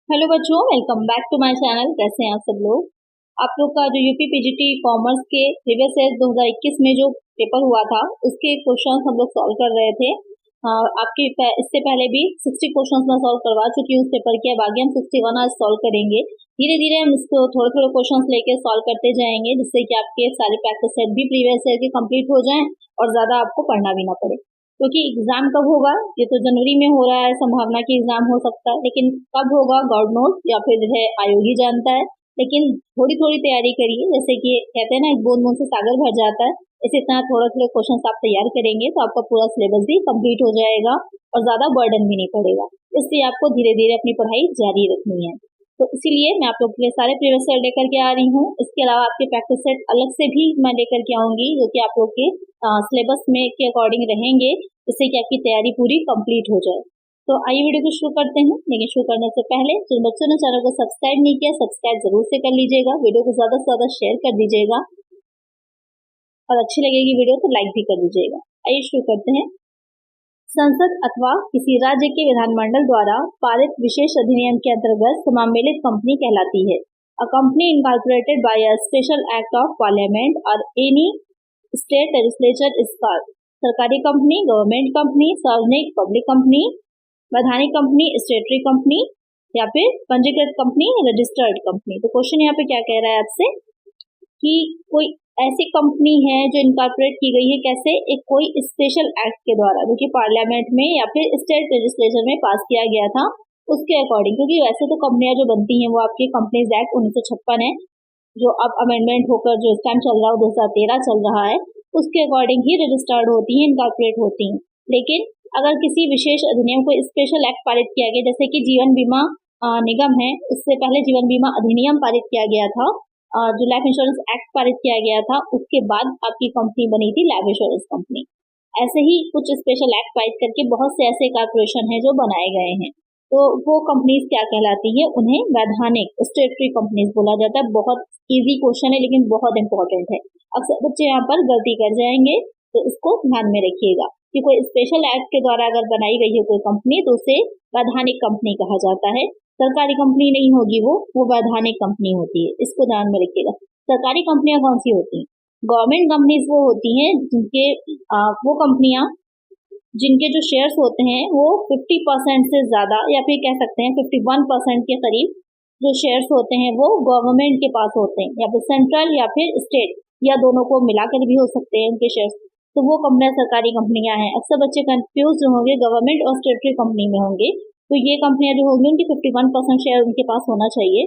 Hello बच्चों, welcome back to my channel. कैसे हैं आप सब लोग। आप लोग का जो यूपी पीजीटी कॉमर्स के प्रीवियस ईयर 2021 में जो पेपर हुआ था उसके क्वेश्चंस हम लोग सॉल्व कर रहे थे। इससे पहले भी 60 क्वेश्चंस मैं सॉल्व करवा चुकी हूँ उस पेपर के। अब आगे हम 61 आज सॉल्व करेंगे। धीरे धीरे हम इसको थोड़े थोड़े क्वेश्चंस लेके सॉल्व करते जाएंगे, जिससे कि आपके सारे प्रैक्टिस सेट भी प्रीवियस ईयर के कंप्लीट हो जाएं और ज्यादा आपको पढ़ना भी ना पड़े। क्योंकि एग्जाम कब होगा, ये तो जनवरी में हो रहा है, संभावना कि एग्जाम हो सकता है, लेकिन कब होगा गॉड नोस, या फिर है आयोग ही जानता है। लेकिन थोड़ी थोड़ी तैयारी करिए। जैसे कि कहते हैं ना, एक बूंद बूंद से सागर भर जाता है, इसी तरह थोड़े थोड़े क्वेश्चन आप तैयार करेंगे तो आपका पूरा सिलेबस भी कंप्लीट हो जाएगा और ज्यादा बर्डन भी नहीं पड़ेगा। इसलिए आपको धीरे धीरे अपनी पढ़ाई जारी रखनी है। तो इसीलिए मैं आप लोग के लिए सारे प्रीवियस सेट लेकर के आ रही हूँ। इसके अलावा आपके प्रैक्टिस सेट अलग से भी मैं लेकर के आऊंगी, जो कि आप लोग के सिलेबस में के अकॉर्डिंग रहेंगे, जिससे कि आपकी तैयारी पूरी कंप्लीट हो जाए। तो आइए वीडियो को शुरू करते हैं। लेकिन शुरू करने से पहले जिन बच्चों ने चैनल को सब्सक्राइब नहीं किया, सब्सक्राइब जरूर से कर लीजिएगा। वीडियो को ज्यादा से ज्यादा शेयर कर दीजिएगा और अच्छी लगेगी वीडियो तो लाइक भी कर दीजिएगा। आइए शुरू करते हैं। संसद अथवा किसी राज्य के विधानमंडल द्वारा पारित विशेष अधिनियम के अंतर्गत समामेलित कंपनी कहलाती है। A company incorporated by a special act of parliament और any state legislature is called सरकारी कंपनी, गवर्नमेंट कंपनी, सार्वजनिक पब्लिक कंपनी, वैधानिक कंपनी, स्टेटरी कंपनी, या फिर पंजीकृत कंपनी, रजिस्टर्ड कंपनी। तो क्वेश्चन यहाँ पे क्या कह रहा है आपसे कि कोई ऐसी कंपनी है जो इनकॉर्पोरेट की गई है, कैसे, एक कोई स्पेशल एक्ट के द्वारा, जो कि पार्लियामेंट में या फिर स्टेट लेजिस्लेचर में पास किया गया था उसके अकॉर्डिंग। क्योंकि वैसे तो कंपनियां जो बनती हैं वो आपकी कंपनीज एक्ट 1956 है, जो अब अमेंडमेंट होकर जो इस टाइम चल रहा है 2013 चल रहा है, उसके अकॉर्डिंग ही रजिस्टर्ड होती हैं, इनकॉर्पोरेट होती हैं। लेकिन अगर किसी विशेष अधिनियम को स्पेशल एक्ट पारित किया गया, जैसे कि जीवन बीमा निगम है, उससे पहले जीवन बीमा अधिनियम पारित किया गया था, जो लाइफ इंश्योरेंस एक्ट पारित किया गया था, उसके बाद आपकी कंपनी बनी थी लाइफ इंश्योरेंस कंपनी। ऐसे ही कुछ स्पेशल एक्ट पारित करके बहुत से ऐसे कॉर्पोरेशन हैं जो बनाए गए हैं, तो वो कंपनीज क्या कहलाती है, उन्हें वैधानिक स्टेटरी कंपनीज बोला जाता है। बहुत इजी क्वेश्चन है लेकिन बहुत इंपॉर्टेंट है। अक्सर बच्चे यहाँ पर गलती कर जाएंगे, तो इसको ध्यान में रखिएगा कि कोई स्पेशल एक्ट के द्वारा अगर बनाई गई है कोई कंपनी तो उसे वैधानिक कंपनी कहा जाता है। सरकारी कंपनी नहीं होगी, वो वैधानिक कंपनी होती है, इसको ध्यान में रखिएगा। सरकारी कंपनियां कौन सी होती हैं? गवर्नमेंट कंपनीज वो होती हैं जिनके वो कंपनियां जिनके जो शेयर्स होते हैं वो 50% से ज्यादा, या फिर कह सकते हैं 51% के करीब जो शेयर्स होते हैं वो गवर्नमेंट के पास होते हैं, या फिर सेंट्रल या फिर स्टेट, या दोनों को मिलाकर भी हो सकते हैं उनके शेयर्स। तो वो कंपनियां सरकारी कंपनियां हैं। अक्सर बच्चे कंफ्यूज होंगे, गवर्नमेंट और स्टेटरी कंपनी में होंगे। तो ये कंपनियां जो होंगी उनकी 51% शेयर उनके पास होना चाहिए।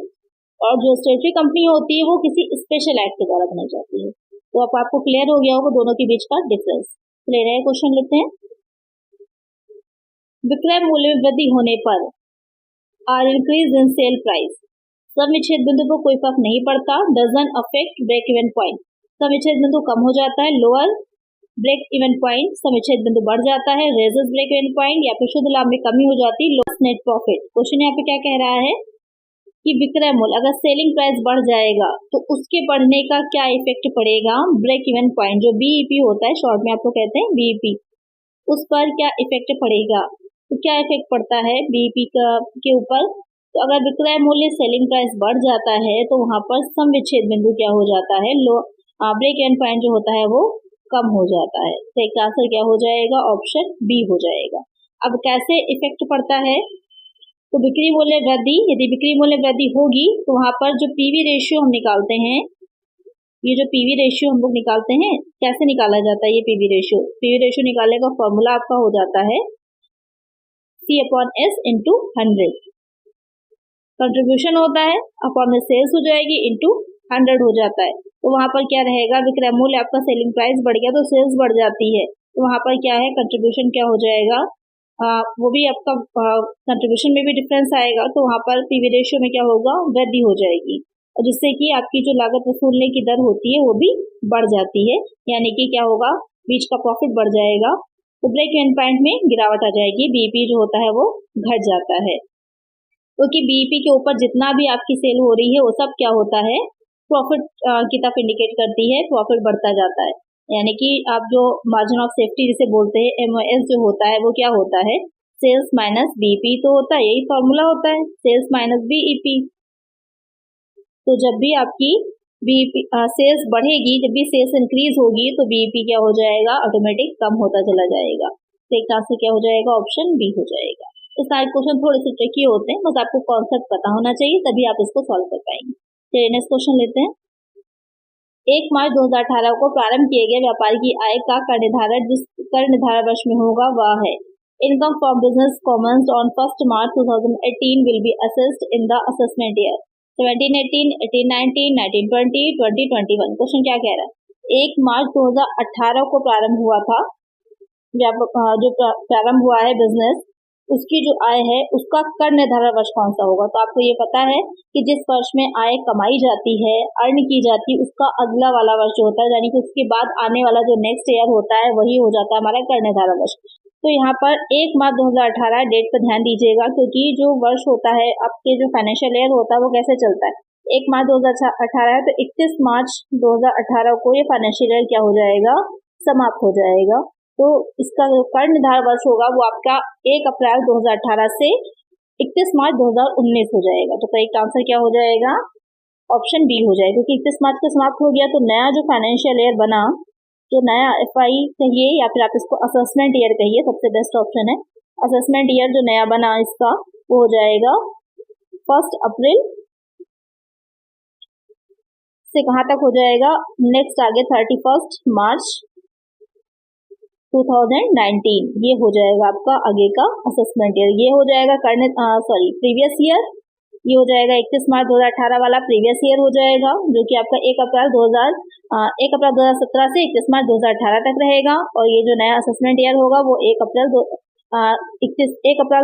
और जो स्टेटरी कंपनी होती है वो किसी स्पेशल एक्ट के द्वारा बनाई जाती है। तो अब आपको क्लियर हो गया होगा दोनों के बीच का डिफरेंस। क्लियर है? क्वेश्चन लिखते हैं। विक्रय मूल्य में वृद्धि होने पर or increase in sale price, सम विच्छेद बिंदु पर कोई फर्क नहीं पड़ता। Doesn't affect break even point, सम विच्छेद बिंदु कम हो जाता है। लोअर ब्रेक इवन पॉइंट, सम विच्छेद बिंदु बढ़ जाता है। रेजेस ब्रेक इवन पॉइंट, या फिर शुद्ध लाभ में कमी हो जाती है। Loss net profit. क्वेश्चन यहाँ पे क्या कह रहा है कि विक्रय मूल्य, अगर सेलिंग प्राइस बढ़ जाएगा तो उसके बढ़ने का क्या इफेक्ट पड़ेगा ब्रेक इवन पॉइंट, जो बीईपी होता है, शॉर्ट में आपको कहते हैं बीईपी, उस पर क्या इफेक्ट पड़ेगा। तो क्या इफेक्ट पड़ता है बीईपी के ऊपर? तो अगर विक्रय मूल्य सेलिंग प्राइस बढ़ जाता है तो वहां पर सम विच्छेद बिंदु क्या हो जाता है, ब्रेक इवन पॉइंट जो होता है वो कम हो जाता है। तो एक आंसर क्या हो जाएगा, ऑप्शन बी हो जाएगा। अब कैसे इफेक्ट पड़ता है? तो बिक्री मूल्य वृद्धि, यदि बिक्री मूल्य वृद्धि होगी तो वहां पर जो पीवी रेशियो हम निकालते हैं, ये जो पीवी रेशियो हम लोग निकालते हैं, कैसे निकाला जाता है ये पीवी रेशियो? पीवी रेशियो निकालने का फॉर्मूला आपका हो जाता है C/S इंटू 100। कंट्रीब्यूशन होता है अपॉन में सेल्स हो जाएगी इंटू 100 हो जाता है। तो वहां पर क्या रहेगा, विक्रय मूल्य आपका सेलिंग प्राइस बढ़ गया तो सेल्स बढ़ जाती है, तो वहां पर क्या है, कंट्रीब्यूशन क्या हो जाएगा, वो भी आपका कंट्रीब्यूशन में भी डिफरेंस आएगा। तो वहां पर पीवी रेशियो में क्या होगा, वृद्धि हो जाएगी, और जिससे कि आपकी जो लागत वसूलने की दर होती है वो भी बढ़ जाती है, यानी कि क्या होगा, बीच का प्रॉफिट बढ़ जाएगा। तो ब्रेक इवन पॉइंट में गिरावट आ जाएगी, बीईपी जो होता है वो घट जाता है। क्योंकि बीईपी के ऊपर जितना भी आपकी सेल हो रही है वो सब क्या होता है, प्रॉफिट की तरफ इंडिकेट करती है, प्रॉफिट बढ़ता जाता है। यानी कि आप जो मार्जिन ऑफ सेफ्टी जिसे बोलते हैं MOS जो होता है वो क्या होता है, सेल्स माइनस बीपी तो होता है, यही फॉर्मूला होता है, सेल्स माइनस बीईपी। तो जब भी आपकी बीईपी सेल्स बढ़ेगी, जब भी सेल्स इंक्रीज होगी तो बीईपी क्या हो जाएगा, ऑटोमेटिक कम होता चला जाएगा। तो एक आंसर क्या हो जाएगा, ऑप्शन बी हो जाएगा। तो सारे क्वेश्चन थोड़े से ट्रिकी होते हैं, बस आपको कॉन्सेप्ट पता होना चाहिए, तभी आप इसको सॉल्व कर पाएंगे। चलिए नेक्स्ट क्वेश्चन लेते हैं। 1 मार्च 2018 को प्रारंभ किए गए व्यापार की आय का कर निर्धारण जिस कर निर्धारण वर्ष में होगा वह है। Income from business Commons on 1 March 2018 will be assessed in the assessment year 1718, 1819, 1920, 2021। Question क्या कह रहा है, 1 मार्च 2018 को प्रारंभ हुआ था, जो प्रारंभ हुआ है बिजनेस, उसकी जो आय है उसका कर निर्धारण वर्ष कौन सा होगा। तो आपको ये पता है कि जिस वर्ष में आय कमाई जाती है, अर्न की जाती है, उसका अगला वाला वर्ष जो होता है, यानी कि उसके बाद आने वाला जो नेक्स्ट ईयर होता है वही हो जाता है हमारा कर निर्धारण वर्ष। तो यहाँ पर 1 मार्च 2018 डेट पर ध्यान दीजिएगा, क्योंकि जो वर्ष होता है आपके जो फाइनेंशियल ईयर होता है वो कैसे चलता है, 1 मार्च 2018 है तो 31 मार्च 2018 को ये फाइनेंशियल ईयर क्या हो जाएगा, समाप्त हो जाएगा। तो इसका जो कर निर्धारण वर्ष होगा वो आपका 1 अप्रैल 2018 से 31 मार्च 2019 हो जाएगा। तो करेक्ट आंसर क्या हो जाएगा, ऑप्शन बी हो जाएगा, क्योंकि 31 मार्च को समाप्त हो गया तो नया जो फाइनेंशियल ईयर बना, जो नया एफआई कहिए या फिर आप इसको असेसमेंट ईयर कहिए, सबसे बेस्ट ऑप्शन है असेसमेंट ईयर, जो नया बना इसका वो हो जाएगा 1 अप्रैल से कहाँ तक हो जाएगा, नेक्स्ट आगे 31 मार्च 2019, ये हो जाएगा आपका आगे का असेसमेंट ईयर। ये हो जाएगा प्रीवियस ईयर, ये हो जाएगा 31 मार्च 2018 वाला प्रीवियस ईयर हो जाएगा, जो कि आपका 1 अप्रैल 2017 से 31 मार्च 2018 तक रहेगा। और ये जो नया असेसमेंट ईयर होगा वो 1 अप्रैल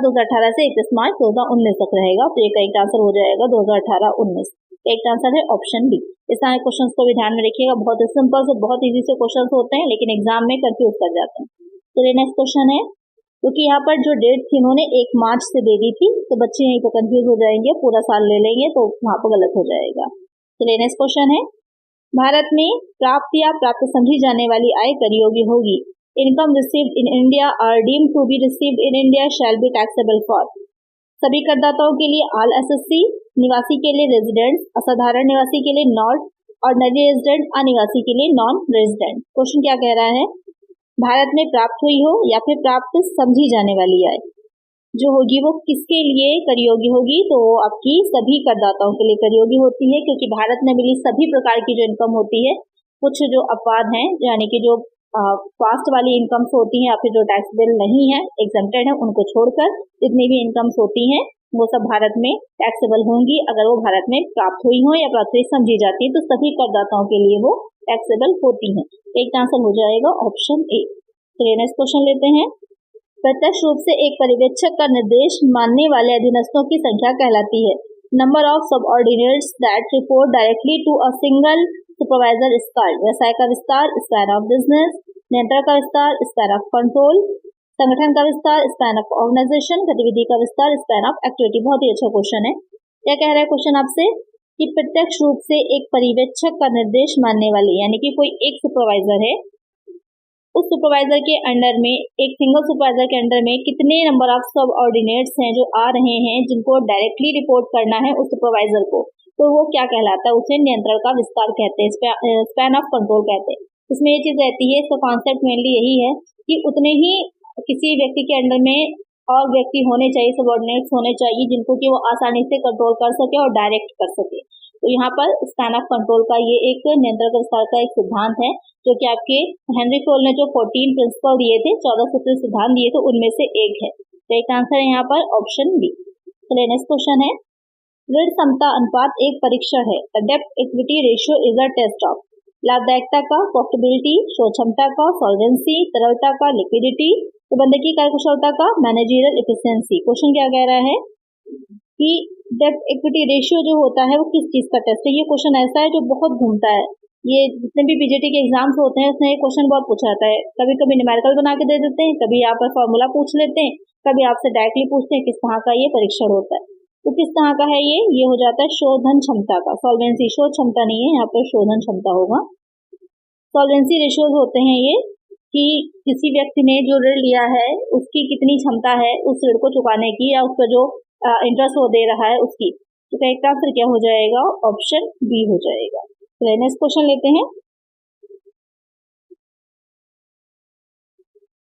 2018 से 31 मार्च 2019 तक रहेगा। तो ये करेक्ट आंसर हो जाएगा 2018-19। करेक्ट आंसर है ऑप्शन बी। इस सारे क्वेश्चंस को भी ध्यान में रखिएगा, बहुत सिंपल से बहुत इजी से क्वेश्चंस होते हैं, लेकिन एग्जाम में कंफ्यूज कर जाते हैं। तो नेक्स्ट क्वेश्चन है, क्योंकि यहाँ पर जो डेट थी इन्होंने 1 मार्च से दे दी थी, तो बच्चे यहीं पर कंफ्यूज हो जाएंगे, पूरा साल ले लेंगे तो वहाँ पर गलत हो जाएगा। तो नेक्स्ट क्वेश्चन है, भारत में प्राप्त या प्राप्त समझी जाने वाली आय कर योग्य होगी। Income received in India are deemed to be received in India shall be taxable for. सभी करदाताओं के लिए ऑल एसएससी, निवासी के लिए रेजिडेंट, असाधारण निवासी के लिए नॉट, ऑर्डिनरी रेजिडेंट, अनिवासी के लिए नॉन रेजिडेंट। क्वेश्चन क्या कह रहा है, भारत में प्राप्त हुई हो या फिर प्राप्त समझी जाने वाली आय जो होगी वो किसके लिए कर योग्य होगी, तो आपकी सभी करदाताओं के लिए कर योग्य होती है, क्योंकि भारत में मिली सभी प्रकार की जो इनकम होती है, कुछ जो अपवाद हैं यानी कि जो फास्ट वाली इनकम्स होती हैं या फिर जो टैक्सेबल नहीं है, एग्जम्प्टेड है, उनको छोड़कर जितनी भी इनकम्स होती हैं वो सब भारत में टैक्सेबल होंगी अगर वो भारत में प्राप्त हुई हो या प्राप्त हुई समझी जाती है, तो सभी करदाताओं के लिए वो टैक्सेबल होती हैं। एक आंसर हो जाएगा ऑप्शन ए। चलिए नेक्स्ट क्वेश्चन लेते हैं, प्रत्यक्ष रूप से एक पर्यवेक्षक का निर्देश मानने वाले अधीनस्थों की संख्या कहलाती है। Number of subordinates that report directly to a single supervisor is called. व्यवसाय का विस्तार, स्पैन ऑफ बिजनेस, नियंत्रण का विस्तार, स्पैन ऑफ कंट्रोल, संगठन का विस्तार, स्पैन ऑफ ऑर्गेनाइजेशन, गतिविधि का विस्तार, स्पैन ऑफ एक्टिविटी। बहुत ही अच्छा क्वेश्चन है। क्या कह रहा है क्वेश्चन आपसे कि प्रत्यक्ष रूप से एक पर्यवेक्षक का निर्देश मानने वाली, यानी कि कोई एक सुपरवाइजर है, उस सुपरवाइजर के अंडर में, एक सिंगल सुपरवाइजर के अंडर में कितने नंबर ऑफ सब ऑर्डिनेट्स हैं जो आ रहे हैं, जिनको डायरेक्टली रिपोर्ट करना है उस सुपरवाइजर को, तो वो क्या कहलाता है, उसे नियंत्रण का विस्तार कहते हैं, स्पैन ऑफ कंट्रोल कहते हैं। इसमें ये चीज रहती है, इसका कॉन्सेप्ट मेनली यही है कि उतने ही किसी व्यक्ति के अंडर में और व्यक्ति होने चाहिए, सबऑर्डिनेट्स होने चाहिए, जिनको कि वो आसानी से कंट्रोल कर सके और डायरेक्ट कर सके। तो यहाँ पर स्पैन ऑफ कंट्रोल का ये एक नियंत्रण का विस्तार का एक सिद्धांत है, जो कि आपके हेनरी फोल ने जो 14 प्रिंसिपल दिए थे, 14 सूत्री सिद्धांत दिए थे, उनमें से एक है। तो एक आंसर है यहाँ पर ऑप्शन बी। चलिए नेक्स्ट क्वेश्चन है, ऋण क्षमता अनुपात एक परीक्षण है। डेब्ट equity ratio is a test of. लाभदायकता का, प्रॉफिटेबिलिटी, शोध क्षमता का, सॉल्वेंसी, तरलता का, लिक्विडिटी, प्रबंधकीय कार्यकुशलता का, मैनेजरियल एफिशिएंसी। क्वेश्चन क्या कह रहा है कि डेब्ट इक्विटी रेशियो जो होता है वो किस चीज का टेस्ट है। ये क्वेश्चन ऐसा है जो बहुत घूमता है, ये जितने भी पीजीटी के एग्जाम्स होते हैं उसमें ये क्वेश्चन बहुत पूछा जाता है। कभी कभी न्यूमेरिकल बना के दे देते हैं, कभी यहाँ पर फॉर्मूला पूछ लेते हैं, कभी आपसे डायरेक्टली पूछते हैं किस तरह का ये परीक्षण होता है। तो किस तरह का है ये हो जाता है शोधन क्षमता का। सॉल्वेंसी, शोध क्षमता नहीं है, यहाँ पर शोधन क्षमता होगा। सॉल्वेंसी रेशियोज होते हैं ये, कि किसी व्यक्ति ने जो ऋण लिया है उसकी कितनी क्षमता है उस ऋण को चुकाने की, या उसका जो इंटरेस्ट वो दे रहा है उसकी। तो करेक्ट आंसर क्या हो जाएगा? ऑप्शन बी हो जाएगा। तो नेक्स्ट क्वेश्चन लेते हैं।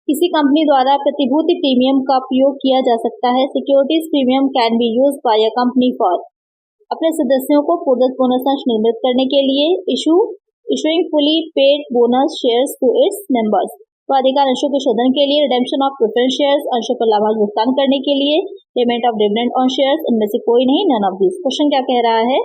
किसी कंपनी द्वारा प्रतिभूति प्रीमियम का उपयोग किया जा सकता है। Securities premium can be use by a company for अपने सदस्यों को पूर्वज बोनस अंश निर्मित करने के लिए, issuing fully paid bonus shares to its members, तो अधिकार अंशों के शोधन के लिए, रिडेम्पशन ऑफ प्रेफरेंस शेयर्स, अंशों पर लाभांश भुगतान करने के लिए, payment of dividend on shares, इनमें से कोई नहीं, नन ऑफ दिस। क्वेश्चन क्या कह रहा है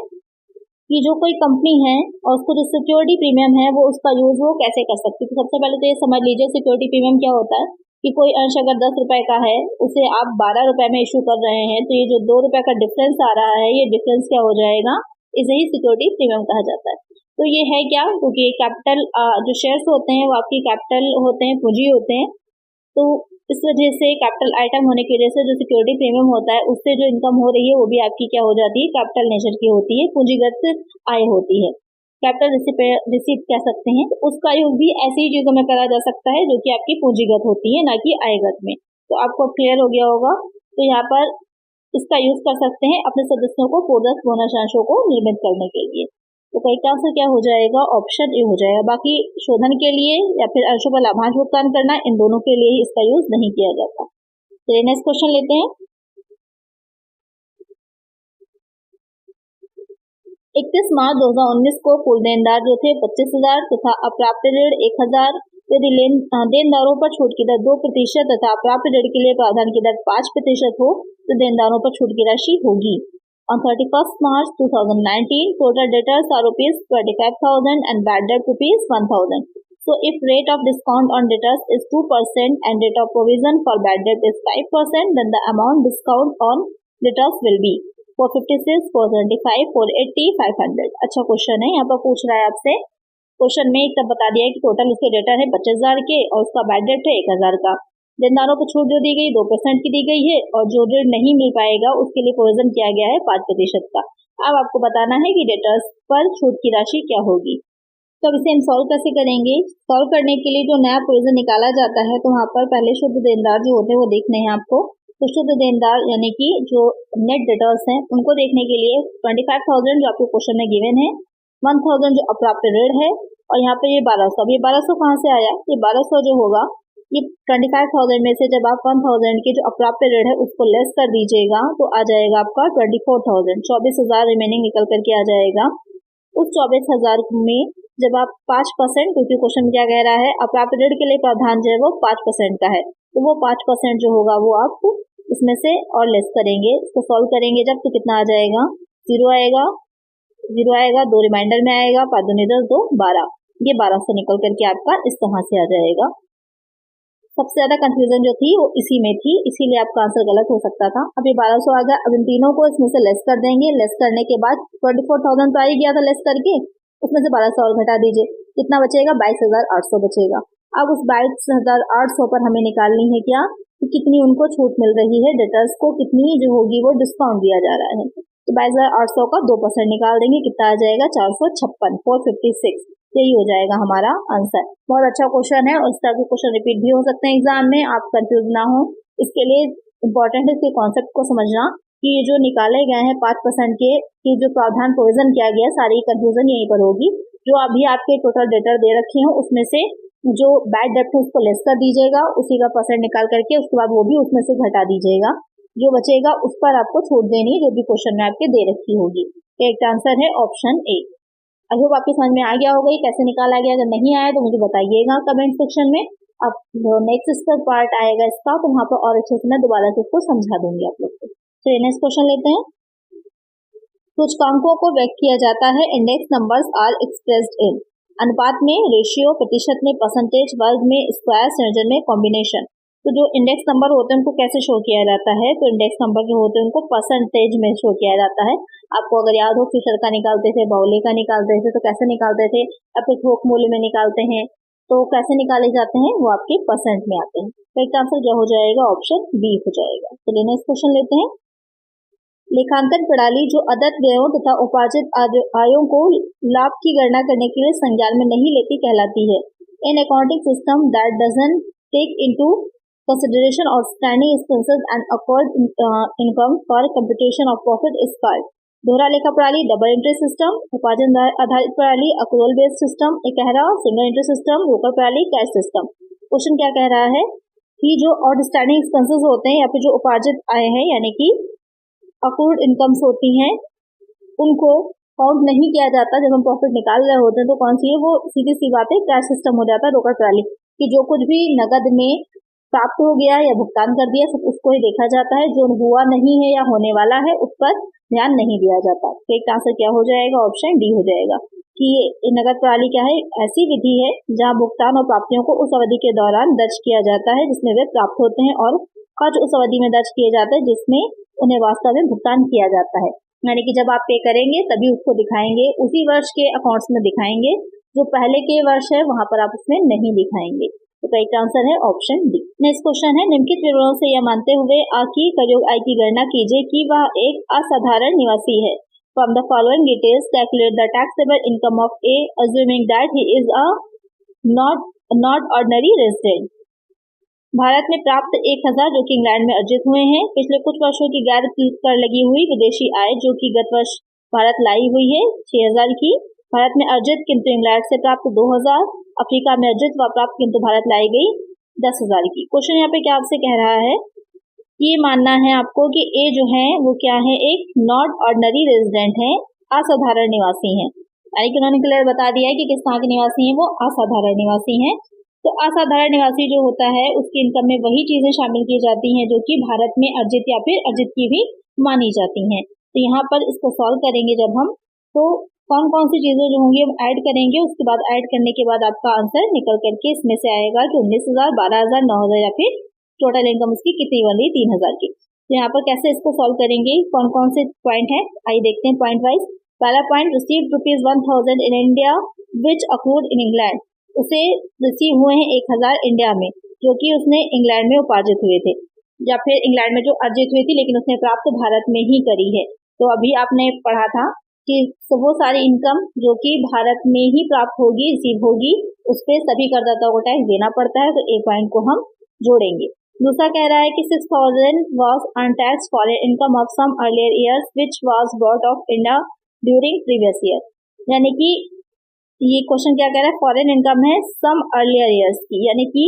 कि जो कोई कंपनी है और उसको जो सिक्योरिटी प्रीमियम है वो उसका यूज वो कैसे कर सकती है। तो सबसे पहले तो ये समझ लीजिए सिक्योरिटी प्रीमियम क्या होता है कि कोई अंश अगर 10 रुपए का है उसे आप 12 रुपए में इशू कर रहे हैं, तो ये जो 2 रुपए का डिफरेंस आ रहा है, ये डिफरेंस क्या हो जाएगा? इसे ही सिक्योरिटी प्रीमियम कहा जाता है। तो ये है क्या? क्योंकि कैपिटल जो शेयर्स होते हैं वो आपकी कैपिटल होते हैं, पूंजी होते हैं, तो इस वजह से कैपिटल आइटम होने की वजह से जो सिक्योरिटी प्रीमियम होता है उससे जो इनकम हो रही है वो भी आपकी क्या हो जाती है? कैपिटल नेचर की होती है, पूंजीगत आय होती है, कैपिटल रिसीट कह सकते हैं। तो उसका यूज भी ऐसी ही चीजों में करा जा सकता है जो कि आपकी पूंजीगत होती है, ना कि आयगत में। तो आपको क्लियर हो गया होगा। तो यहाँ पर इसका यूज कर सकते हैं अपने सदस्यों को पूर्वज बोनस अंशों को निर्मित करने के लिए। तो करेक्ट आंसर क्या हो जाएगा? ऑप्शन ए हो जाएगा। बाकी शोधन के लिए या फिर अंशों पर लाभांश भुगतान करना, इन दोनों के लिए ही इसका यूज नहीं किया जाता। चलिए नेक्स्ट क्वेश्चन लेते हैं। 31 मार्च 2019 को कुल देनदार जो थे 25,000 तथा अप्राप्य ऋण 1,000। यदि देनदारों पर छूट की दर 2% तथा अप्राप्य ऋण के लिए प्रावधान की दर 5% हो तो देनदारों पर छूट की राशि होगी। On 31st March 2019, total debtors are rupees 25,000 and bad debt rupees 1,000. So, if rate of discount on debtors is 2% and rate of provision for bad debt is 5%, then the amount discount on debtors will be 456, 475, 480, 500. अच्छा question है, यहाँ पर पूछ रहा है आपसे। Question में एक तब बता दिया कि टोटल उसके डेटर है 25,000 के और उसका बैड डेट है 1,000 का। देनदारों को छूट जो दी गई 2% की दी गई है और जो ऋण नहीं मिल पाएगा उसके लिए प्रोविजन किया गया है 5% का। अब आपको बताना है कि डेटर्स पर छूट की राशि क्या होगी। तो अब इसे हम सॉल्व कैसे करेंगे? सॉल्व करने के लिए जो नया प्रोविजन निकाला जाता है तो वहाँ पर पहले शुद्ध देनदार जो होते हैं वो देखने हैं आपको। तो शुद्ध देनदार यानी कि जो नेट डेटर्स हैं उनको देखने के लिए 25,000 जो आपको क्वेश्चन में गिवन है, 1,000 जो अप्राप्य ऋण है और यहाँ पे ये 1200। अब ये 1200 कहाँ से आया? ये 1200 जो होगा ये 25,000 में से जब आप 1,000 के जो अप्राप्य ऋण है उसको लेस कर दीजिएगा तो आ जाएगा आपका 24,000, 24,000 रिमेनिंग निकल करके आ जाएगा। उस 24,000 में जब आप 5%, क्योंकि क्वेश्चन क्या कह रहा है अप्राप्य ऋण के लिए प्रावधान जो है वो 5% का है, तो वो 5% जो होगा वो आप इसमें से और लेस करेंगे। इसको सॉल्व करेंगे जब तो कितना आ जाएगा? 0 आएगा, 0 आएगा, 2 रिमाइंडर में आएगा, 5 दूनी 10, 2 12। ये 1200 निकल करके आपका इस तरह से आ जाएगा। सबसे ज्यादा कंफ्यूजन जो थी वो इसी में थी, इसीलिए आपका आंसर गलत हो सकता था। अब ये 1200 आ गया। अब इन तीनों को इसमें से लेस कर देंगे। लेस करने के बाद 24,000 तो आ ही गया था लेस करके, उसमें से 1200 और घटा दीजिए, कितना बचेगा? 22,800 बचेगा। अब उस 22,800 पर हमें निकालनी है क्या कि कितनी उनको छूट मिल रही है, डेटर्स को कितनी जो होगी वो डिस्काउंट दिया जा रहा है। तो 22,800 का 2% निकाल देंगे, कितना आ जाएगा? 456, 456। यही हो जाएगा हमारा आंसर। बहुत अच्छा क्वेश्चन है और इस तरह के क्वेश्चन रिपीट भी हो सकते हैं एग्जाम में, आप कंफ्यूज ना हो। इसके लिए इम्पोर्टेंट है इसके कॉन्सेप्ट को समझना कि ये जो निकाले गए हैं 5% के जो प्रावधान प्रोविजन किया गया, सारी कंफ्यूजन यहीं पर होगी। जो अभी आपके टोटल डेटर दे रखे हैं उसमें से जो बैड डेट है उसको लेस कर दीजिएगा, उसी का परसेंट निकाल करके उसके बाद वो भी उसमें से घटा दीजिएगा। जो बचेगा उस पर आपको छूट देनी जो भी क्वेश्चन में आपके दे रखी होगी। करेक्ट आंसर है ऑप्शन ए। आई होप आपकी समझ में आ गया होगा ये कैसे निकाला गया। अगर नहीं आया तो मुझे बताइएगा कमेंट सेक्शन में। अब नेक्स्ट इसका पार्ट आएगा इसका, तो वहाँ पर और अच्छे से मैं दोबारा से इसको समझा दूंगी आप लोग को। चलिए नेक्स्ट क्वेश्चन लेते हैं। सूचकांकों को व्यक्त किया जाता है index numbers are expressed in अनुपात में, रेशियो, प्रतिशत में, परसेंटेज, वर्ग में, स्क्वायर, संयोजन में, कॉम्बिनेशन। तो जो इंडेक्स नंबर होते हैं उनको कैसे शो किया जाता है? तो इंडेक्स नंबर जो होते हैं उनको परसेंटेज में शो किया जाता है। आपको अगर याद हो फिशर का निकालते थे, बाउले का निकालते थे, तो कैसे निकालते थे? या फिर थोक मूल्य में निकालते हैं, तो कैसे निकाले जाते हैं? वो आपके परसेंट में आते हैं। तो इसका आंसर क्या हो जाएगा? ऑप्शन बी हो जाएगा। चलिए नेक्स्ट क्वेश्चन लेते हैं। लेखांकन प्रणाली जो अदत्त व्ययों तथा उपार्जित आयों को लाभ की गणना करने के लिए संज्ञान में नहीं लेती कहलाती है। An accounting system that doesn't take into consideration outstanding expenses and accrued income for computation of profit is called दोहरा लेखा प्रणाली, डबल इंटरेस्ट सिस्टम, उपार्जन आधारित प्रणाली, अक्रूवल बेस्ड सिस्टम, एक कह रहा सिंगल इंटरेस्ट सिस्टम, रोकड़ प्रणाली, कैश सिस्टम। क्वेश्चन क्या कह रहा है कि जो आउटस्टैंडिंग एक्सपेंसेस होते हैं या फिर जो उपार्जित आए हैं यानी कि अक्रूड इनकम्स होती हैं उनको काउंट नहीं किया जाता जब हम प्रॉफिट निकाल रहे होते हैं, तो कौन सी है वो सीधी सी बात है कैश सिस्टम हो जाता है, रोकड़ प्रणाली कि जो कुछ भी नगद में प्राप्त हो गया या भुगतान कर दिया सब उसको ही देखा जाता है, जो हुआ नहीं है या होने वाला है उस पर ध्यान नहीं दिया जाता। तो एक आंसर क्या हो जाएगा, ऑप्शन डी हो जाएगा कि नगद प्रणाली क्या है, ऐसी विधि है जहां भुगतान और प्राप्तियों को उस अवधि के दौरान दर्ज किया जाता है जिसमें वे प्राप्त होते हैं और खर्च उस अवधि में दर्ज किए जाते हैं जिसमें उन्हें वास्तव में भुगतान किया जाता है। यानी कि जब आप पे करेंगे तभी उसको दिखाएंगे, उसी वर्ष के अकाउंट्स में दिखाएंगे, जो पहले के वर्ष है वहां पर आप उसमें नहीं दिखाएंगे। तो करेक्ट आंसर है ऑप्शन डी। नेक्स्ट क्वेश्चन है निम्नलिखित विवरणों से यह मानते हुए की प्रयोग आय की गणना कीजिए कि वह एक असाधारण निवासी है। From the following details calculate the taxable income of A assuming that he is a not ordinary resident. Bharat में प्राप्त 1000 जो कि इंग्लैंड में अर्जित हुए हैं। पिछले कुछ वर्षों की गैर कर लगी हुई विदेशी आय जो कि गत वर्ष भारत लाई हुई है 6000 की। भारत में अर्जित किंतु इंग्लैंड से प्राप्त 2000। अफ्रीका में अर्जित व प्राप्त किंतु भारत लाई गई 10,000 की। क्वेश्चन यहाँ पे क्या आपसे कह रहा है, ये मानना है आपको कि ए जो है वो क्या है, एक नॉट ऑर्डिनरी रेजिडेंट है, असाधारण निवासी है। यानी कि उन्होंने क्लियर बता दिया है कि किस तरह के निवासी हैं, वो असाधारण निवासी हैं। तो असाधारण निवासी जो होता है उसकी इनकम में वही चीजें शामिल की जाती हैं जो कि भारत में अर्जित या फिर अर्जित की भी मानी जाती हैं। तो यहाँ पर इसको सॉल्व करेंगे जब हम, तो कौन कौन सी चीजें जो होंगी हम ऐड करेंगे, उसके बाद ऐड करने के बाद आपका आंसर निकल करके इसमें से आएगा कि 19,000, 12,000, 9,000 या फिर टोटल इनकम उसकी कितनी बनी 3,000 की। तो यहाँ पर कैसे इसको सॉल्व करेंगे, कौन कौन से पॉइंट है आइए देखते हैं पॉइंट वाइज। पहला point received ₹1,000 in India which accrued in England, उसे रिसीव हुए हैं 1000 इंडिया में जो कि उसने इंग्लैंड में उपार्जित हुए थे या फिर इंग्लैंड में जो अर्जित हुई थी लेकिन उसने प्राप्त भारत में ही करी है। तो अभी आपने पढ़ा था कि वो सारी इनकम जो कि भारत में ही प्राप्त होगी, रिसीव होगी, उस पर सभी करदाताओं को टैक्स देना पड़ता है। तो एक पॉइंट को हम जोड़ेंगे। दूसरा कह रहा है कि 6,000 was untaxed foreign income of some earlier years which was brought of India during previous year. यानी कि ये क्वेश्चन क्या कह रहा है, फॉरेन इनकम है सम अर्लियर ईयर्स की, यानी कि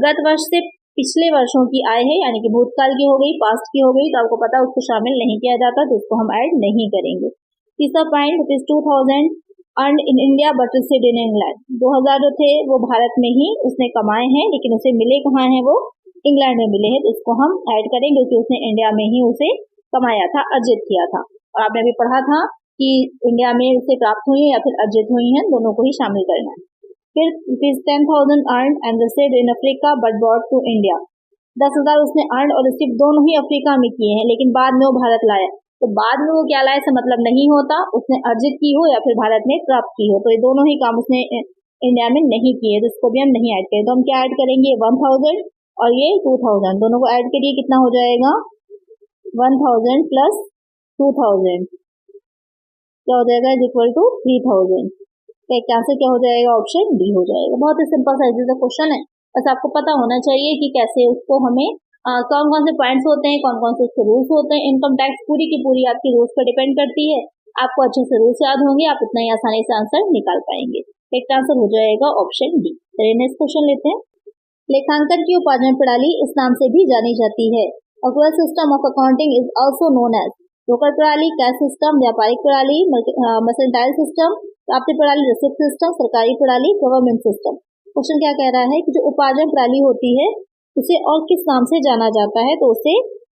गत वर्ष से पिछले वर्षों की आय है, यानी कि भूतकाल की हो गई, पास्ट की हो गई, तो आपको पता है उसको शामिल नहीं किया जाता तो उसको हम ऐड नहीं करेंगे। तीसरा point 2,000 earn in India but received in England, 2000 जो थे वो भारत में ही उसने कमाए हैं लेकिन उसे मिले कहाँ हैं, वो इंग्लैंड में मिले हैं। तो इसको हम ऐड करेंगे क्योंकि उसने इंडिया में ही उसे कमाया था, अर्जित किया था। और आपने अभी पढ़ा था कि इंडिया में उसे प्राप्त हुई है या फिर अर्जित हुई हैं, दोनों को ही शामिल करना है। फिर 10,000 earn and received in Africa but brought to India, 10,000 उसने अर्न और रिसीव दोनों ही अफ्रीका में किए हैं लेकिन बाद में वो भारत लाया। तो बाद में वो क्या लाया से मतलब नहीं होता, उसने अर्जित की हो या फिर भारत में प्राप्त की हो, तो ये दोनों ही काम उसने इंडिया में नहीं किए, तो इसको भी हम नहीं ऐड करें। तो हम क्या ऐड करेंगे, 1000 और ये 2000 दोनों को ऐड करिए, कितना हो जाएगा 1000 प्लस 2000 क्या हो जाएगा इज इक्वल टू 3000। तो एक आंसर क्या हो जाएगा, ऑप्शन डी हो जाएगा। बहुत ही सिंपल साइज का क्वेश्चन है, बस आपको पता होना चाहिए कि कैसे उसको हमें कौन कौन से पॉइंट्स होते हैं, कौन कौन से उसके रूल्स होते हैं। इनकम टैक्स पूरी की पूरी आपकी रूल्स पर डिपेंड करती है। आपको अच्छे से रूल्स याद होंगे, आप इतना ही आसानी से आंसर निकाल पाएंगे। एक आंसर हो जाएगा ऑप्शन डी। चलिए नेक्स्ट क्वेश्चन लेते हैं। लेखांकन की उपार्जन प्रणाली इस नाम से भी जानी जाती है। Accrual system of accounting is also known as रोकड़ प्रणाली, कैश सिस्टम, व्यापारिक प्रणाली, मर्केंटाइल सिस्टम, प्राप्ति प्रणाली, रिसिप्ट सिस्टम, सरकारी प्रणाली, गवर्नमेंट सिस्टम। क्वेश्चन क्या कह रहा है कि जो उपार्जन प्रणाली होती है उसे और किस नाम से जाना जाता है, तो उसे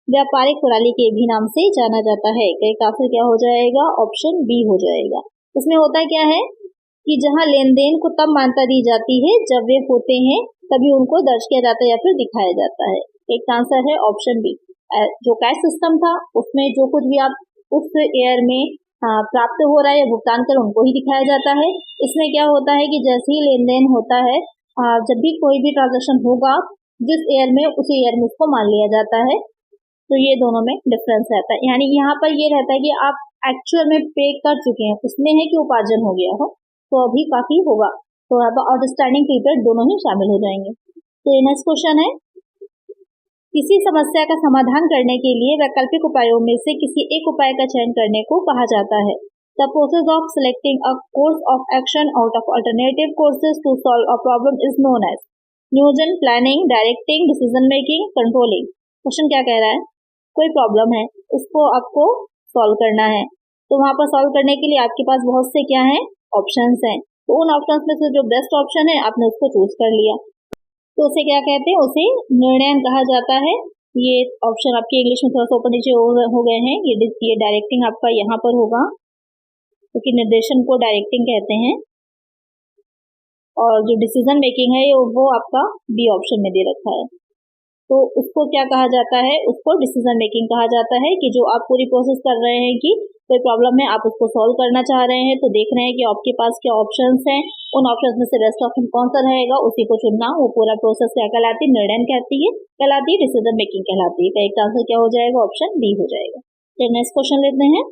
व्यापारिक प्रणाली के भी नाम से जाना जाता है। करेक्ट आंसर क्या हो जाएगा, ऑप्शन बी हो जाएगा। इसमें होता क्या है कि जहां लेन देन को तब मान्यता दी जाती है जब वे होते हैं तभी उनको दर्ज किया जाता है या फिर दिखाया जाता है। एक आंसर है ऑप्शन बी। जो कैश सिस्टम था उसमें जो कुछ भी आप उस ईयर में प्राप्त हो रहा है या भुगतान कर उनको ही दिखाया जाता है। इसमें क्या होता है कि जैसे ही लेन देन होता है, जब भी कोई भी ट्रांजेक्शन होगा जिस ईयर में उसी ईयर में उसको मान लिया जाता है। तो ये दोनों में डिफरेंस रहता है। यानी यहाँ पर ये रहता है कि आप एक्चुअल में पे कर चुके हैं, उसमें है कि उपार्जन हो गया हो तो अभी काफी होगा। तो यहाँ पर आउटस्टैंडिंग प्रीपेड दोनों ही शामिल हो जाएंगे। तो ये नेक्स्ट क्वेश्चन है, किसी समस्या का समाधान करने के लिए वैकल्पिक उपायों में से किसी एक उपाय का चयन करने को कहा जाता है। The process of selecting a course of action out of alternative courses to solve a problem is known as नियोजन, planning, directing, decision making, controlling. Question क्या कह रहा है, कोई प्रॉब्लम है उसको आपको सॉल्व करना है, तो वहां पर सॉल्व करने के लिए आपके पास बहुत से क्या है ऑप्शंस हैं, तो उन ऑप्शंस में से जो बेस्ट ऑप्शन है आपने उसको चूज कर लिया, तो उसे क्या कहते हैं, उसे निर्णय कहा जाता है। ये ऑप्शन आपके इंग्लिश में थोड़ा सा ऊपर नीचे हो गए हैं, ये डायरेक्टिंग आपका यहाँ पर होगा क्योंकि निर्देशन को डायरेक्टिंग कहते हैं, और जो डिसीजन मेकिंग है वो आपका बी ऑप्शन में दे रखा है, तो उसको क्या कहा जाता है, उसको डिसीजन मेकिंग कहा जाता है कि जो आप पूरी प्रोसेस कर रहे हैं कि कोई प्रॉब्लम है आप उसको सॉल्व करना चाह रहे हैं, तो देख रहे हैं कि आपके पास क्या ऑप्शंस हैं, उन ऑप्शंस में से बेस्ट ऑप्शन कौन सा रहेगा उसी को चुनना, वो पूरा प्रोसेस क्या कहलाती है, निर्णय कहलाती है, डिसीजन मेकिंग कहलाती है। तो एक आंसर क्या हो जाएगा, ऑप्शन बी हो जाएगा। तो नेक्स्ट क्वेश्चन लेते हैं,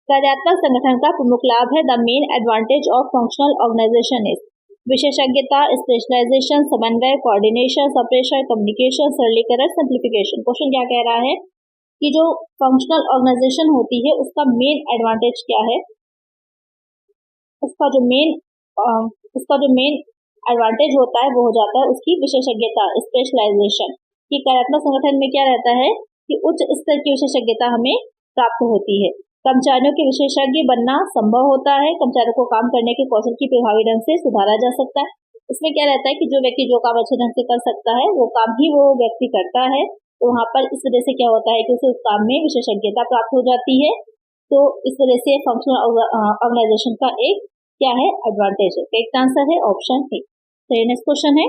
कार्यात्मक संगठन का प्रमुख लाभ है the main advantage of functional organization is विशेषज्ञता, स्पेशलाइजेशन, समन्वय, कोऑर्डिनेशन, सेपरेशन, कम्युनिकेशन, सरलीकरण, सिंप्लीफिकेशन। क्वेश्चन क्या कह रहा है कि जो फंक्शनल ऑर्गेनाइजेशन होती है उसका मेन एडवांटेज क्या है, उसका जो मेन एडवांटेज होता है वो हो जाता है उसकी विशेषज्ञता, स्पेशलाइजेशन। कि कार्यात्मक संगठन में क्या रहता है कि उच्च स्तर की विशेषज्ञता हमें प्राप्त होती है, कर्मचारियों के विशेषज्ञ बनना संभव होता है, कर्मचारियों को काम करने के कौशल की प्रभावी ढंग से सुधारा जा सकता है। इसमें क्या रहता है कि जो व्यक्ति जो काम अच्छे ढंग से कर सकता है वो काम ही वो व्यक्ति करता है, तो वहाँ पर इस वजह से क्या होता है कि उसे उस काम में विशेषज्ञता प्राप्त हो जाती है, तो इस वजह से फंक्शनल ऑर्गेनाइजेशन का एक क्या है एडवांटेज है। एक आंसर है ऑप्शन ए। तो नेक्स्ट क्वेश्चन है,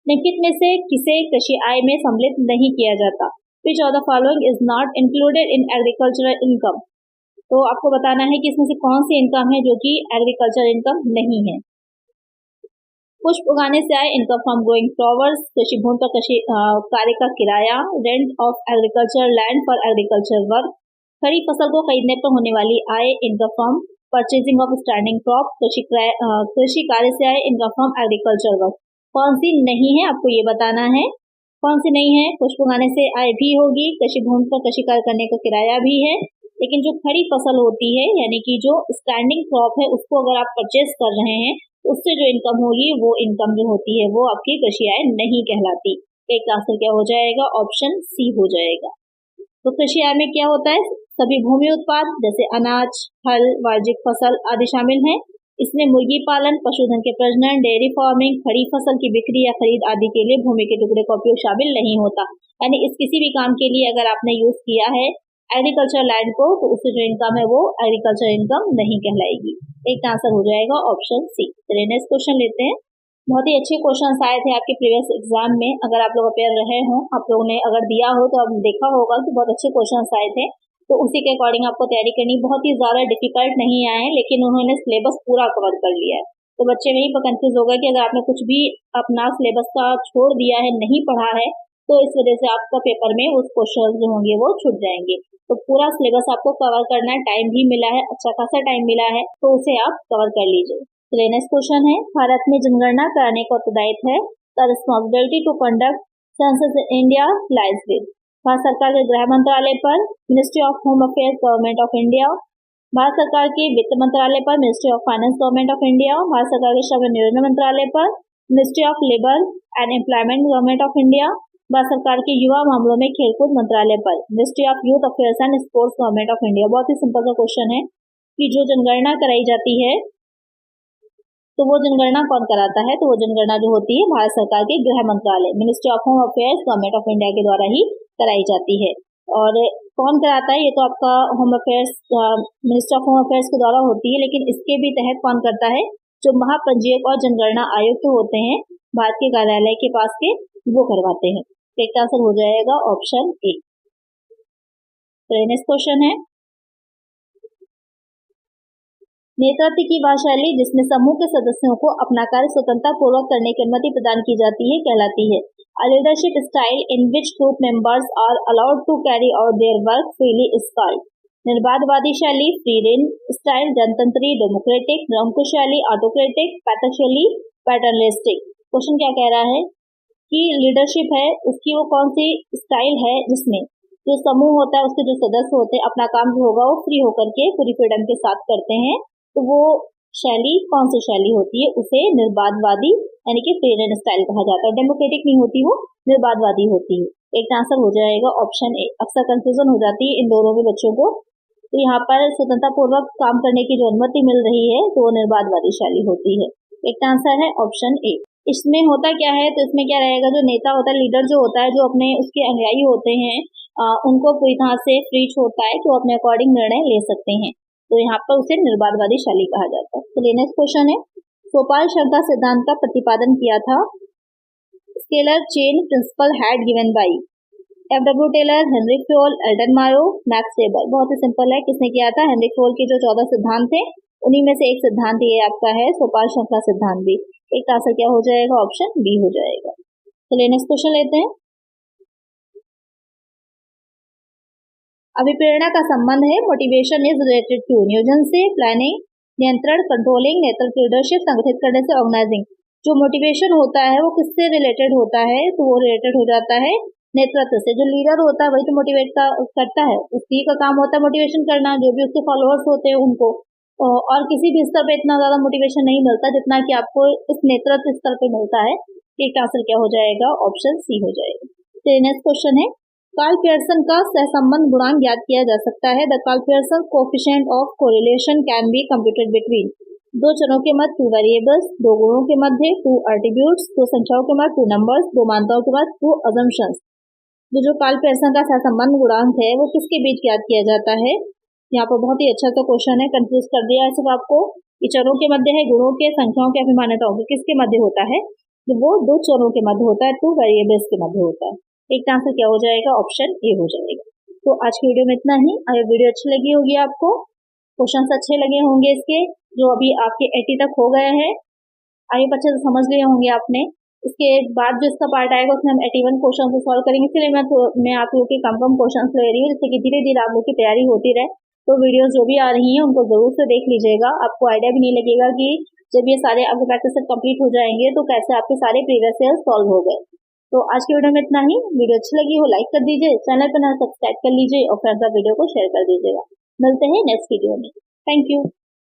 निम्नलिखित में से किसे कृषि आय में सम्मिलित नहीं किया जाता, which of the following is not included in agricultural income. तो आपको बताना है कि इसमें से कौन सी इनकम है जो कि एग्रीकल्चर इनकम नहीं है। पुष्प उगाने से आए इनकम फ्रॉम ग्रोइंग फ्लावर्स, कृषि भूमि पर कृषि कार्य का किराया, rent of agriculture land for agriculture work, खड़ी फसल को खरीदने पर होने वाली आय, income from purchasing of standing crop, कृषि कार्य से आए इनकम फ्रॉम एग्रीकल्चर वर्क। कौन सी नहीं है आपको ये बताना है, कौन सी नहीं है। पुष्प उगाने से आय भी होगी, कृषि भूमि पर कृषि कार्य करने का किराया भी है, लेकिन जो खड़ी फसल होती है यानी कि जो स्टैंडिंग क्रॉप है उसको अगर आप परचेज कर रहे हैं उससे जो इनकम होगी वो इनकम जो होती है वो आपकी कृषि आय नहीं कहलाती। एक आंसर क्या हो जाएगा, ऑप्शन सी हो जाएगा। तो कृषि आय में क्या होता है, सभी भूमि उत्पाद जैसे अनाज, फल, वाणिज्यिक फसल आदि शामिल हैं। इसमें मुर्गी पालन, पशुधन के प्रजनन, डेयरी फार्मिंग, खड़ी फसल की बिक्री या खरीद आदि के लिए भूमि के टुकड़े का उपयोग शामिल नहीं होता। यानी इस किसी भी काम के लिए अगर आपने यूज किया है एग्रीकल्चर लैंड को तो उससे जो इनकम है वो एग्रीकल्चर इनकम नहीं कहलाएगी। एक आंसर हो जाएगा ऑप्शन सी। चलिए नेक्स्ट क्वेश्चन लेते हैं। बहुत ही अच्छे क्वेश्चन आए थे आपके प्रीवियस एग्जाम में, अगर आप लोग अपेयर रहे हों, आप लोगों ने अगर दिया हो तो आपने देखा होगा कि बहुत अच्छे क्वेश्चन आए थे, तो उसी के अकॉर्डिंग आपको तैयारी करनी। बहुत ही ज्यादा डिफिकल्ट नहीं आए हैं लेकिन उन्होंने सिलेबस पूरा कवर कर लिया है, तो बच्चे वहीं पर कंफ्यूज हो गए कि अगर आपने कुछ भी अपना सिलेबस का छोड़ दिया है, नहीं पढ़ा है, तो इस वजह से आपका पेपर में उस क्वेश्चन जो होंगे वो छूट जाएंगे। तो पूरा सिलेबस आपको कवर करना है, टाइम भी मिला है, अच्छा खासा टाइम मिला है, तो उसे आप कवर कर लीजिए। तो नेक्स्ट क्वेश्चन है, भारत में जनगणना कराने का उत्तरदायित्व है the responsibility to conduct census in India lies with Bharat सरकार के गृह मंत्रालय पर, ministry of home affairs government of India, Bharat सरकार के वित्त मंत्रालय पर, ministry of finance government of India, Bharat सरकार के श्रम नियोजन मंत्रालय पर, ministry of labour and employment government of India, Bharat सरकार के युवा मामलों में खेलकूद मंत्रालय पर, ministry of youth affairs and sports government of India. बहुत ही सिंपल सा क्वेश्चन है कि जो जनगणना कराई जाती है तो वो जनगणना कौन कराता है, तो वो जनगणना जो होती है भारत सरकार के गृह मंत्रालय, ministry of home affairs government of India के द्वारा ही कराई जाती है। और कौन कराता है, ये तो आपका home affairs ministry of home affairs के द्वारा होती है, लेकिन इसके भी तहत कौन करता है, जो महापंजीयक और जनगणना आयुक्त होते हैं भारत के कार्यालय के पास के, वो करवाते हैं। एक आंसर हो जाएगा ऑप्शन ए। तो नेक्स्ट क्वेश्चन है, नेतृत्व की वह शैली जिसमें समूह के सदस्यों को अपना कार्य स्वतंत्रता पूर्वक करने की अनुमति प्रदान की जाती है कहलाती है। A leadership style in which group members are allowed to carry out their work freely is called। निर्बाधवादी शैली फ्री रेन स्टाइल, जनतंत्री डेमोक्रेटिक, निरंकुश ऑटोक्रेटिक, पैथोशैली पैटर्नलिस्टिक। क्वेश्चन क्या कह रहा है कि लीडरशिप है उसकी वो कौन सी स्टाइल है जिसमें जो समूह होता है उसके जो सदस्य होते हैं अपना काम जो होगा वो फ्री होकर के पूरी फ्रीडम के साथ करते हैं, तो वो शैली कौन सी शैली होती है, उसे निर्बाधवादी यानी कि फ्री रेन स्टाइल कहा जाता है। डेमोक्रेटिक नहीं होती, वो निर्बाधवादी होती है। एक आंसर हो जाएगा ऑप्शन ए। अक्सर कंफ्यूजन हो जाती है इन दोनों के बच्चों को, तो यहाँ पर स्वतंत्रता पूर्वक काम करने की जो अनुमति मिल रही है तो वो निर्बाधवादी शैली होती है। एक आंसर है ऑप्शन ए। इसमें होता क्या है, तो इसमें क्या रहेगा, जो नेता होता है, लीडर जो होता है, जो अपने उसके अनुयायी होते हैं उनको पूरी तरह से फ्री छोड़ता है कि वो अपने अकॉर्डिंग निर्णय ले सकते हैं, तो यहाँ पर उसे निर्बाधवादी शैली कहा जाता है। तो नेक्स्ट क्वेश्चन है, सोपान श्रृंखला सिद्धांत का प्रतिपादन किया था scalar chain principle had given by F.W. Taylor, Henry Fayol, Elton Mayo, Max Weber. बहुत ही सिंपल है, किसने किया था, हेनरी फ्योल के जो 14 सिद्धांत थे उन्हीं में से एक सिद्धांत ये आपका है सोपान श्रृंखला सिद्धांत भी। एक आंसर क्या हो जाएगा, ऑप्शन बी हो जाएगा। चलिए नेक्स्ट क्वेश्चन लेते हैं। अभिप्रेरणा का संबंध है मोटिवेशन इज रिलेटेड टू नियोजन से, प्लानिंग, नियंत्रण, कंट्रोलिंग, नेतृत्व लीडरशिप, संगठित करने से, ऑर्गेनाइजिंग। जो मोटिवेशन होता है वो किससे रिलेटेड होता है, तो वो रिलेटेड हो जाता है नेतृत्व से। जो लीडर होता है वही तो मोटिवेट करता है, उसी का काम होता है मोटिवेशन करना, जो भी उसके फॉलोअर्स होते हैं उनको। और किसी भी स्तर पे इतना ज्यादा मोटिवेशन नहीं मिलता जितना कि आपको इस नेतृत्व स्तर पे मिलता है। एक आंसर क्या हो जाएगा, ऑप्शन सी हो जाएगा। तो नेक्स्ट क्वेश्चन है, कार्ल पियर्सन का सहसंबंध गुणांक ज्ञात किया जा सकता है। The Karl Pearson coefficient of correlation can be computed between दो चरों के मध्य, टू वेरिएबल्स, दो गुणों के मध्य, टू एट्रीब्यूट्स, दो संख्याओं के मध्य, टू नंबर्स, दो मान्यताओं के मध्य, टू अजम्पशंस। जो कार्ल पियर्सन का सहसंबंध गुणांक है वो किसके बीच ज्ञात किया जाता है। यहाँ पर बहुत ही अच्छा सा क्वेश्चन है, कंफ्यूज कर दिया है सिर्फ आपको। ये चरों के मध्य है, गुणों के, संख्याओं के, मान्यताओं के, किसके मध्य होता है, तो वो दो चरों के मध्य होता है, टू वेरिएबल्स के मध्य होता है। एक आंसर क्या हो जाएगा, ऑप्शन ए हो जाएगा। तो आज की वीडियो में इतना ही। अगर वीडियो अच्छी लगी होगी आपको, क्वेश्चन अच्छे लगे होंगे इसके, जो अभी आपके 80 तक हो गए हैं, आगे अच्छे से समझ लिए होंगे आपने। इसके बाद जो इसका पार्ट आएगा उसमें हम 81 क्वेश्चन को सॉल्व करेंगे। इसलिए मैं आप लोग के कम क्वेश्चन ले रही हूँ, जिससे कि धीरे धीरे आप लोग की तैयारी होती रहे। तो वीडियोस जो भी आ रही हैं उनको जरूर से देख लीजिएगा, आपको आइडिया भी नहीं लगेगा कि जब ये सारे आपके प्रैक्टिस सेट कंप्लीट हो जाएंगे तो कैसे आपके सारे प्रीवियस ईयर सॉल्व हो गए। तो आज की वीडियो में इतना ही। वीडियो अच्छी लगी हो लाइक कर दीजिए, चैनल पर नया सब्सक्राइब कर लीजिए और फ्रेंड्स वीडियो को शेयर कर दीजिएगा। मिलते हैं नेक्स्ट वीडियो में। Thank you.